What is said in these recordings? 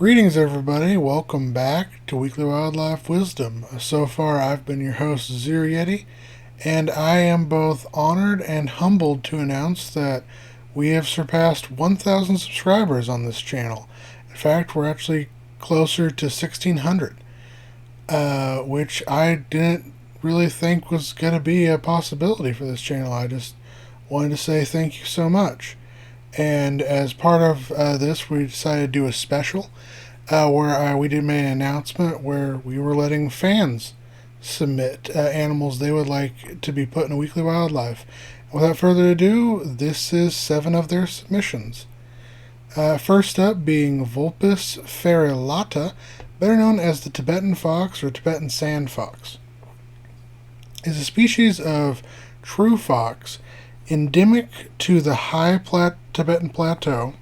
Greetings, everybody. Welcome back to Weekly Wildlife Wisdom. So far, I've been your host, Sergey, and I am both honored and humbled to announce that we have surpassed 1,000 subscribers on this channel. In fact, we're actually closer to 1,600, which I didn't really think was going to be a possibility for this channel. I just wanted to say thank you so much. And as part of this, we decided to do a special where we did make an announcement where we were letting fans submit animals they would like to be put in a Weekly Wildlife. Without further ado, this is 7 of their submissions. First up being Vulpes ferrulata, better known as the Tibetan fox or Tibetan sand fox, is a species of true fox endemic to the high Tibetan Plateau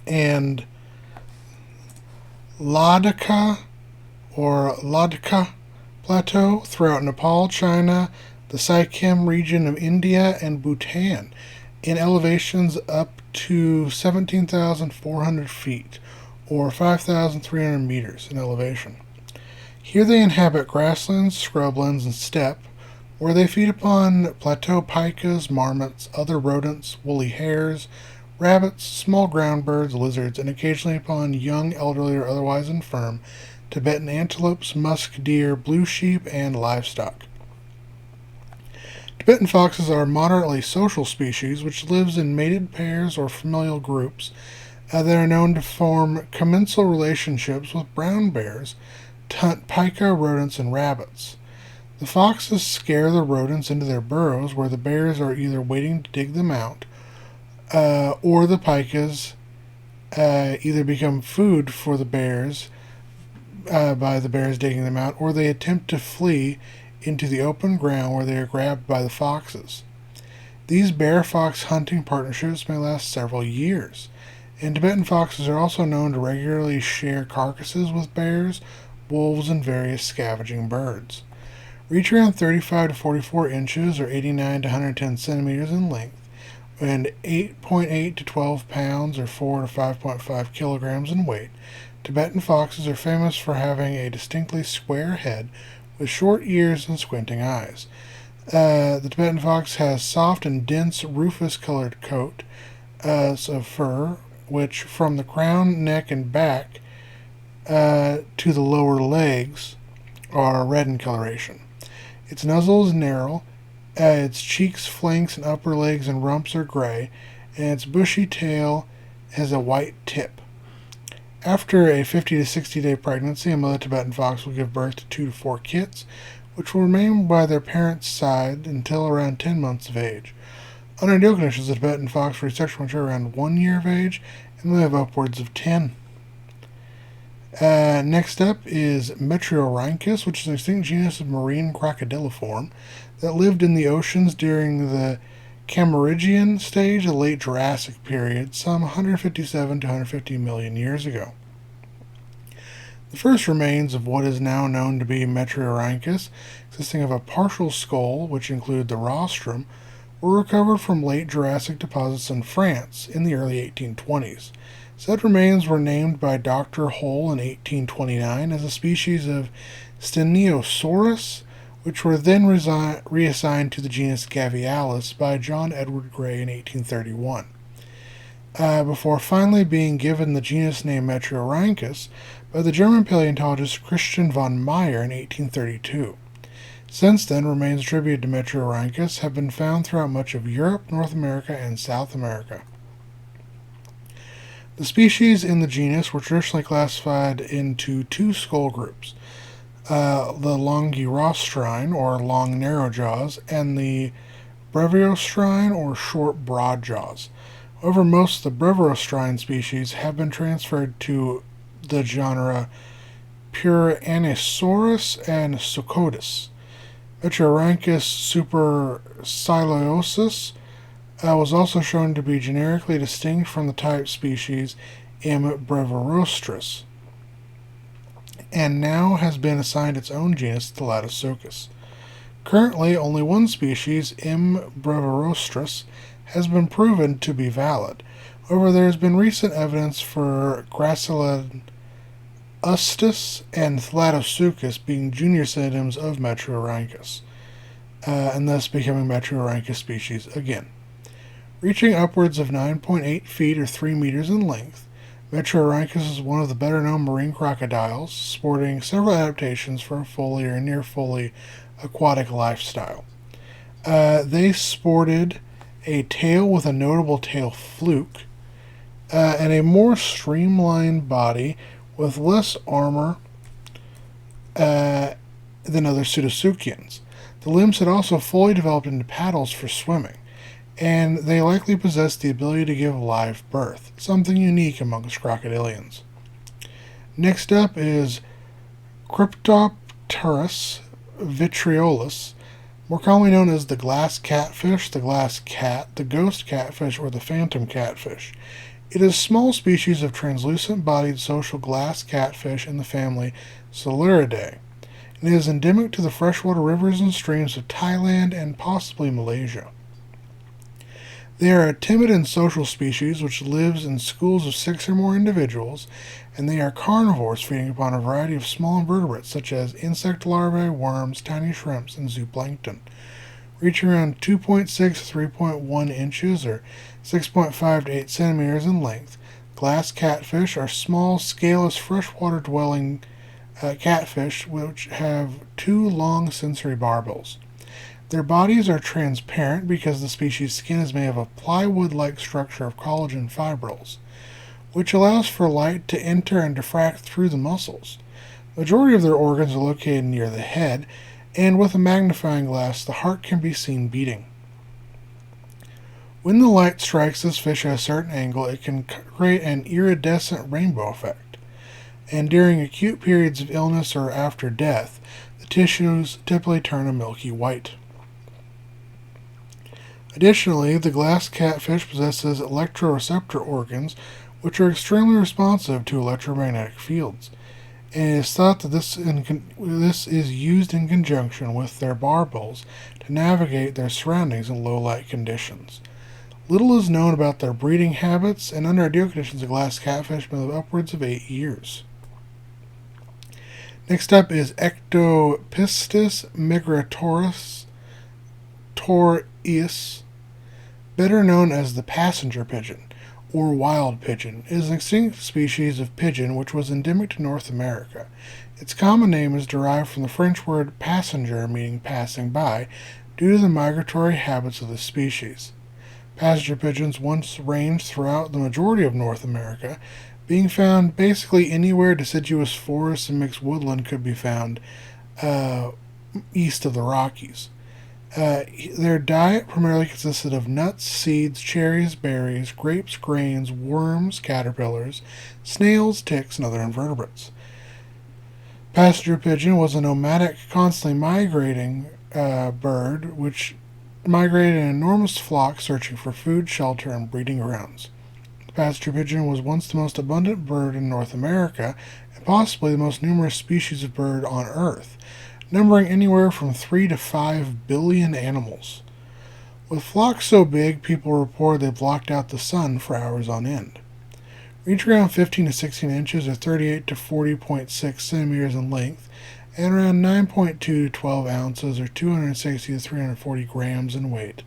and Ladakh Plateau throughout Nepal, China, the Sikkim region of India, and Bhutan, in elevations up to 17,400 feet, or 5,300 meters in elevation. Here they inhabit grasslands, scrublands, and steppe, where they feed upon plateau pikas, marmots, other rodents, woolly hares, rabbits, small ground birds, lizards, and occasionally upon young, elderly, or otherwise infirm Tibetan antelopes, musk deer, blue sheep, and livestock. Tibetan foxes are a moderately social species which lives in mated pairs or familial groups that are known to form commensal relationships with brown bears, to hunt pika, rodents, and rabbits. The foxes scare the rodents into their burrows, where the bears are either waiting to dig them out, or the pikas either become food for the bears by the bears digging them out, or they attempt to flee into the open ground where they are grabbed by the foxes. These bear-fox hunting partnerships may last several years, and Tibetan foxes are also known to regularly share carcasses with bears, wolves, and various scavenging birds. Reach around 35 to 44 inches or 89 to 110 centimeters in length, and 8.8 to 12 pounds or 4 to 5.5 kilograms in weight. Tibetan foxes are famous for having a distinctly square head with short ears and squinting eyes. The Tibetan fox has soft and dense rufous-colored coat of fur, which from the crown, neck, and back to the lower legs are red in coloration. Its muzzle is narrow, its cheeks, flanks, and upper legs and rumps are gray, and its bushy tail has a white tip. After a 50 to 60 day pregnancy, a mother Tibetan fox will give birth to 2 to 4 kits, which will remain by their parents' side until around 10 months of age. Under ideal conditions, the Tibetan fox will reach sexual maturity around 1 year of age and will have upwards of 10. Next up is Metriorhynchus, which is an extinct genus of marine crocodiliform that lived in the oceans during the Cambrian stage of the late Jurassic period, some 157 to 150 million years ago. The first remains of what is now known to be Metriorhynchus, consisting of a partial skull, which included the rostrum, were recovered from late Jurassic deposits in France in the early 1820s. Said remains were named by Dr. Hull in 1829 as a species of Steniosaurus, which were then reassigned to the genus Gavialis by John Edward Gray in 1831, before finally being given the genus name Metriorhynchus by the German paleontologist Christian von Meyer in 1832. Since then, remains attributed to Metriorhynchus have been found throughout much of Europe, North America, and South America. The species in the genus were traditionally classified into 2 skull groups, the Longirostrine, or long narrow jaws, and the brevirostrine, or short broad jaws. However, most of the brevirostrine species have been transferred to the genera Puranosaurus and Socodus. Metriorhynchus superciliosus was also shown to be generically distinct from the type species M. brevirostris, and now has been assigned its own genus, Plicatospineus. Currently, only one species, M. brevirostris, has been proven to be valid. However, there has been recent evidence for Gracilis and Thalattosuchus being junior synonyms of Metriorhynchus, and thus becoming Metriorhynchus species again. Reaching upwards of 9.8 feet or 3 meters in length, Metriorhynchus is one of the better-known marine crocodiles, sporting several adaptations for a fully or near-fully aquatic lifestyle. They sported a tail with a notable tail fluke, and a more streamlined body with less armor than other pseudotsuchians. The limbs had also fully developed into paddles for swimming, and they likely possessed the ability to give live birth, something unique amongst crocodilians. Next up is Cryptopterus vitriolus, more commonly known as the glass catfish, the glass cat, the ghost catfish, or the phantom catfish. It is a small species of translucent-bodied social glass catfish in the family Tallaruridae. It is endemic to the freshwater rivers and streams of Thailand and possibly Malaysia. They are a timid and social species which lives in schools of 6 or more individuals, and they are carnivores, feeding upon a variety of small invertebrates such as insect larvae, worms, tiny shrimps, and zooplankton. Reaching around 2.6 to 3.1 inches or 6.5 to 8 centimeters in length, glass catfish are small, scaleless, freshwater-dwelling catfish which have 2 long sensory barbels. Their bodies are transparent because the species' skin is made of a plywood-like structure of collagen fibrils, which allows for light to enter and diffract through the muscles. The majority of their organs are located near the head, and with a magnifying glass, the heart can be seen beating. When the light strikes this fish at a certain angle, it can create an iridescent rainbow effect, and during acute periods of illness or after death, the tissues typically turn a milky white. Additionally, the glass catfish possesses electroreceptor organs which are extremely responsive to electromagnetic fields, and it is thought that this is used in conjunction with their barbels to navigate their surroundings in low-light conditions. Little is known about their breeding habits, and under ideal conditions, a glass catfish may live upwards of 8 years. Next up is Ectopistis migratoris torius, better known as the passenger pigeon, or wild pigeon. It is an extinct species of pigeon which was endemic to North America. Its common name is derived from the French word passenger, meaning passing by, due to the migratory habits of the species. Passenger pigeons once ranged throughout the majority of North America, being found basically anywhere deciduous forests and mixed woodland could be found east of the Rockies. Their diet primarily consisted of nuts, seeds, cherries, berries, grapes, grains, worms, caterpillars, snails, ticks, and other invertebrates. Passenger pigeon was a nomadic, constantly migrating bird which migrated in enormous flocks searching for food, shelter, and breeding grounds. The passenger pigeon was once the most abundant bird in North America and possibly the most numerous species of bird on Earth, numbering anywhere from 3 to 5 billion animals. With flocks so big, people report they blocked out the sun for hours on end. Reach around 15 to 16 inches or 38 to 40.6 centimeters in length, and around 9.2 to 12 ounces or 260 to 340 grams in weight.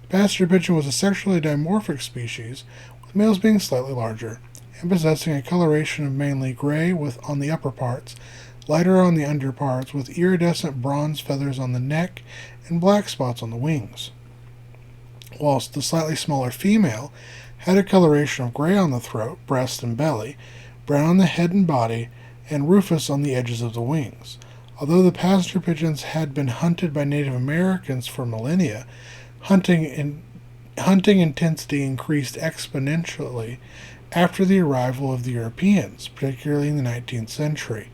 The passenger pigeon was a sexually dimorphic species, with males being slightly larger, and possessing a coloration of mainly gray on the upper parts, lighter on the underparts, with iridescent bronze feathers on the neck and black spots on the wings, whilst the slightly smaller female had a coloration of gray on the throat, breast, and belly, brown on the head and body, and rufous on the edges of the wings. Although the passenger pigeons had been hunted by Native Americans for millennia, hunting intensity increased exponentially after the arrival of the Europeans, particularly in the 19th century.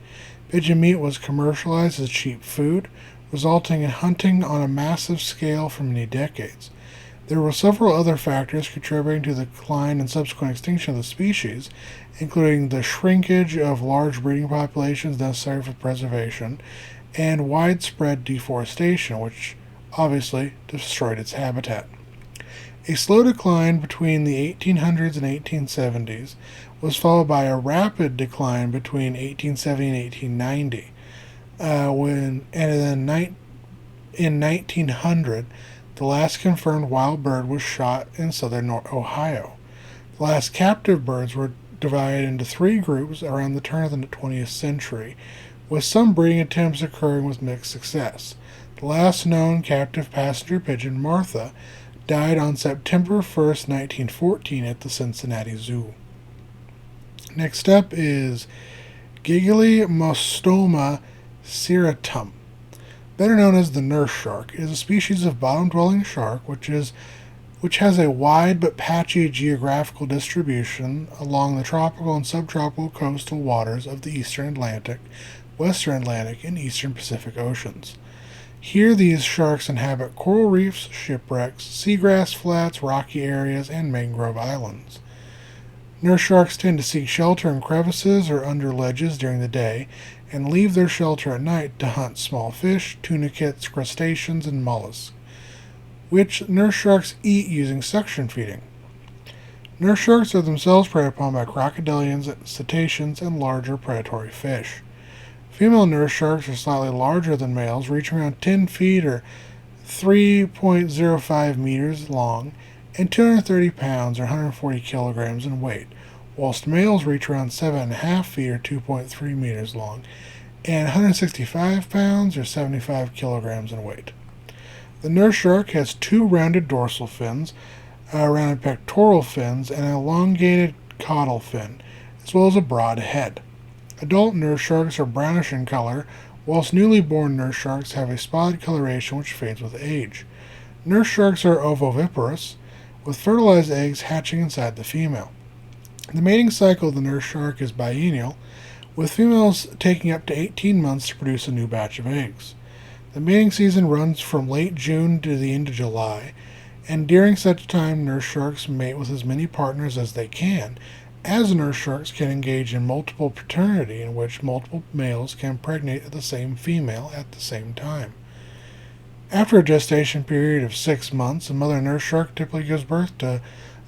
Pigeon meat was commercialized as cheap food, resulting in hunting on a massive scale for many decades. There were several other factors contributing to the decline and subsequent extinction of the species, including the shrinkage of large breeding populations necessary for preservation, and widespread deforestation, which obviously destroyed its habitat. A slow decline between the 1800s and 1870s was followed by a rapid decline between 1870 and 1890. In 1900, the last confirmed wild bird was shot in southern Ohio. The last captive birds were divided into three groups around the turn of the 20th century, with some breeding attempts occurring with mixed success. The last known captive passenger pigeon, Martha, died on September 1st, 1914 at the Cincinnati Zoo. Next up is Gigglymostoma ceratum, better known as the nurse shark. It is a species of bottom-dwelling shark which has a wide but patchy geographical distribution along the tropical and subtropical coastal waters of the eastern Atlantic, western Atlantic, and eastern Pacific Oceans. Here these sharks inhabit coral reefs, shipwrecks, seagrass flats, rocky areas, and mangrove islands. Nurse sharks tend to seek shelter in crevices or under ledges during the day and leave their shelter at night to hunt small fish, tunicates, crustaceans, and mollusks, which nurse sharks eat using suction feeding. Nurse sharks are themselves preyed upon by crocodilians, cetaceans, and larger predatory fish. Female nurse sharks are slightly larger than males, reaching around 10 feet or 3.05 meters long, and 230 pounds or 140 kilograms in weight, whilst males reach around 7.5 feet or 2.3 meters long, and 165 pounds or 75 kilograms in weight. The nurse shark has two rounded dorsal fins, rounded pectoral fins, and an elongated caudal fin, as well as a broad head. Adult nurse sharks are brownish in color, whilst newly born nurse sharks have a spotted coloration which fades with age. Nurse sharks are ovoviviparous, with fertilized eggs hatching inside the female. The mating cycle of the nurse shark is biennial, with females taking up to 18 months to produce a new batch of eggs. The mating season runs from late June to the end of July, and during such time nurse sharks mate with as many partners as they can, as nurse sharks can engage in multiple paternity, in which multiple males can impregnate the same female at the same time. After a gestation period of 6 months, a mother nurse shark typically gives birth to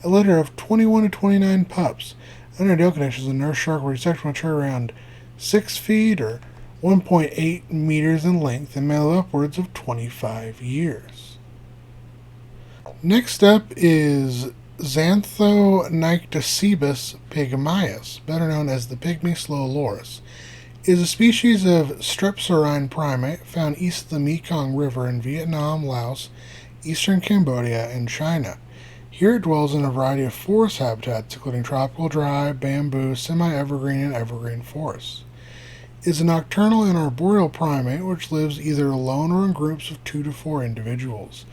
a litter of 21 to 29 pups. Under ideal conditions, a nurse shark will expect to mature around 6 feet or 1.8 meters in length and may live upwards of 25 years. Next up is Xanthonyctosebus pygmaeus, better known as the pygmy slow loris, is a species of strepsirrhine primate found east of the Mekong River in Vietnam, Laos, eastern Cambodia, and China. Here it dwells in a variety of forest habitats, including tropical dry, bamboo, semi-evergreen, and evergreen forests. It is a nocturnal and arboreal primate which lives either alone or in groups of 2 to 4 individuals.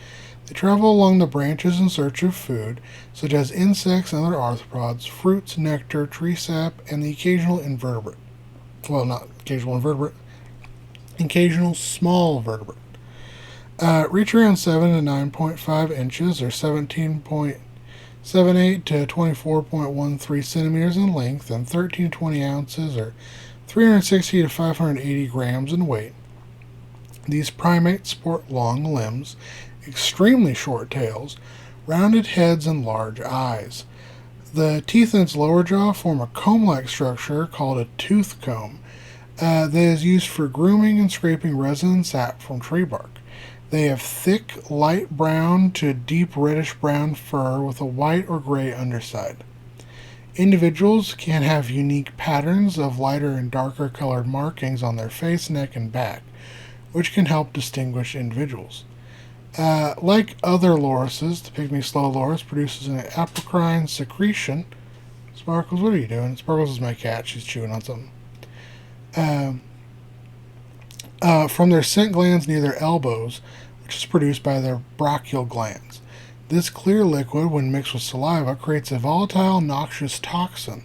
They travel along the branches in search of food, such as insects and other arthropods, fruits, nectar, tree sap, and the occasional invertebrate. Well, not occasional invertebrate, occasional small vertebrate. Reach around 7 to 9.5 inches or 17.78 to 24.13 centimeters in length and 13 to 20 ounces or 360 to 580 grams in weight. These primates sport long limbs, extremely short tails, rounded heads, and large eyes. The teeth in its lower jaw form a comb-like structure called a tooth comb that is used for grooming and scraping resin and sap from tree bark. They have thick, light brown to deep reddish-brown fur with a white or gray underside. Individuals can have unique patterns of lighter and darker colored markings on their face, neck, and back, which can help distinguish individuals. Like other lorises, the pygmy slow loris produces an apocrine secretion. Sparkles, what are you doing? Sparkles is my cat. She's chewing on something. From their scent glands near their elbows, which is produced by their brachial glands. This clear liquid, when mixed with saliva, creates a volatile, noxious toxin,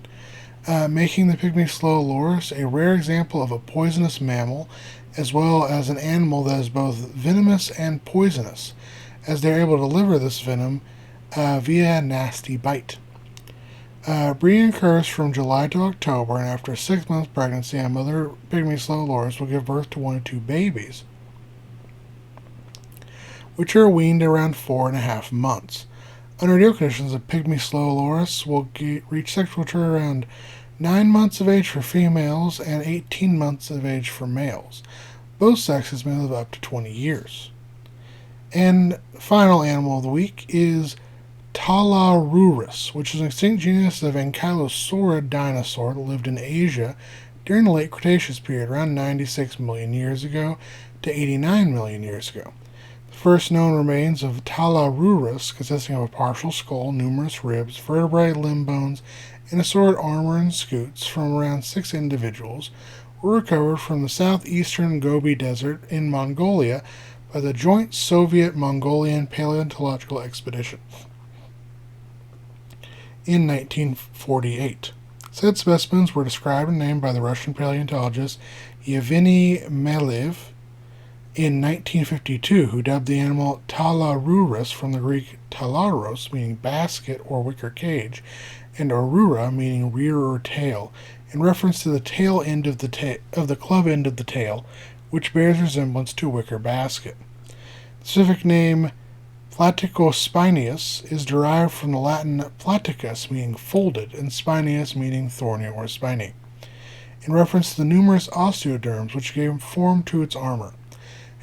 making the pygmy slow loris a rare example of a poisonous mammal, as well as an animal that is both venomous and poisonous, as they are able to deliver this venom via a nasty bite. Breeding occurs from July to October, and after 6 months pregnancy, a mother pygmy slow loris will give birth to 1 or 2 babies, which are weaned around 4.5 months. Under ideal conditions, a pygmy Olorotitan will reach sexual maturity around 9 months of age for females and 18 months of age for males. Both sexes may live up to 20 years. And final animal of the week is Talarurus, which is an extinct genus of ankylosaurid dinosaur that lived in Asia during the late Cretaceous period, around 96 million years ago to 89 million years ago. The first known remains of Talarurus, consisting of a partial skull, numerous ribs, vertebrae, limb bones, and assorted armor and scutes from around 6 individuals, were recovered from the southeastern Gobi Desert in Mongolia by the joint Soviet-Mongolian Paleontological Expedition in 1948. Said specimens were described and named by the Russian paleontologist Yevgeny Melev in 1952, who dubbed the animal Talarurus from the Greek talaros, meaning basket or wicker cage, and aurora, meaning rear or tail, in reference to the tail end of the club end of the tail, which bears resemblance to a wicker basket. The specific name Plicatospineus is derived from the Latin platicus, meaning folded, and spineus, meaning thorny or spiny, in reference to the numerous osteoderms which gave form to its armor.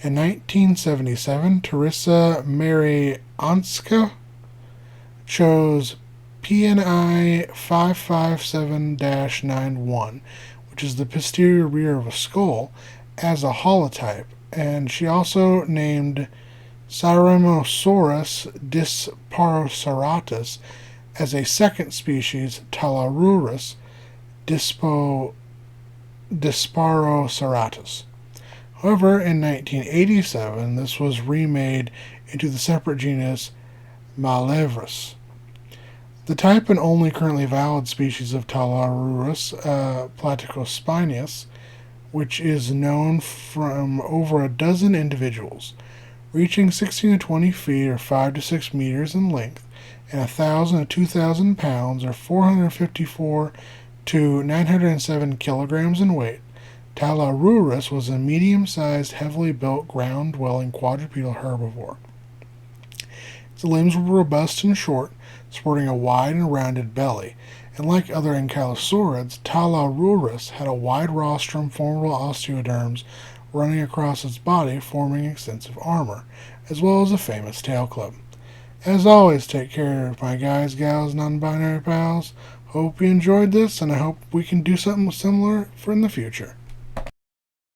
In 1977, Teresa Marianska chose PNI 557-91, which is the posterior rear of a skull, as a holotype, and she also named Cyramosaurus disparoseratus as a second species, Talarurus disparoseratus. However, in 1987, this was remade into the separate genus Malevrus. The type and only currently valid species of Talarurus, Plicatospineus, which is known from over a dozen individuals, reaching 16 to 20 feet or 5 to 6 meters in length, and 1,000 to 2,000 pounds or 454 to 907 kilograms in weight. Talarurus was a medium-sized, heavily built, ground-dwelling quadrupedal herbivore. Its limbs were robust and short, sporting a wide and rounded belly, and like other ankylosaurids, Talarurus had a wide rostrum, formidable osteoderms running across its body, forming extensive armor, as well as a famous tail club. As always, take care of my guys, gals, non-binary pals. Hope you enjoyed this, and I hope we can do something similar for in the future.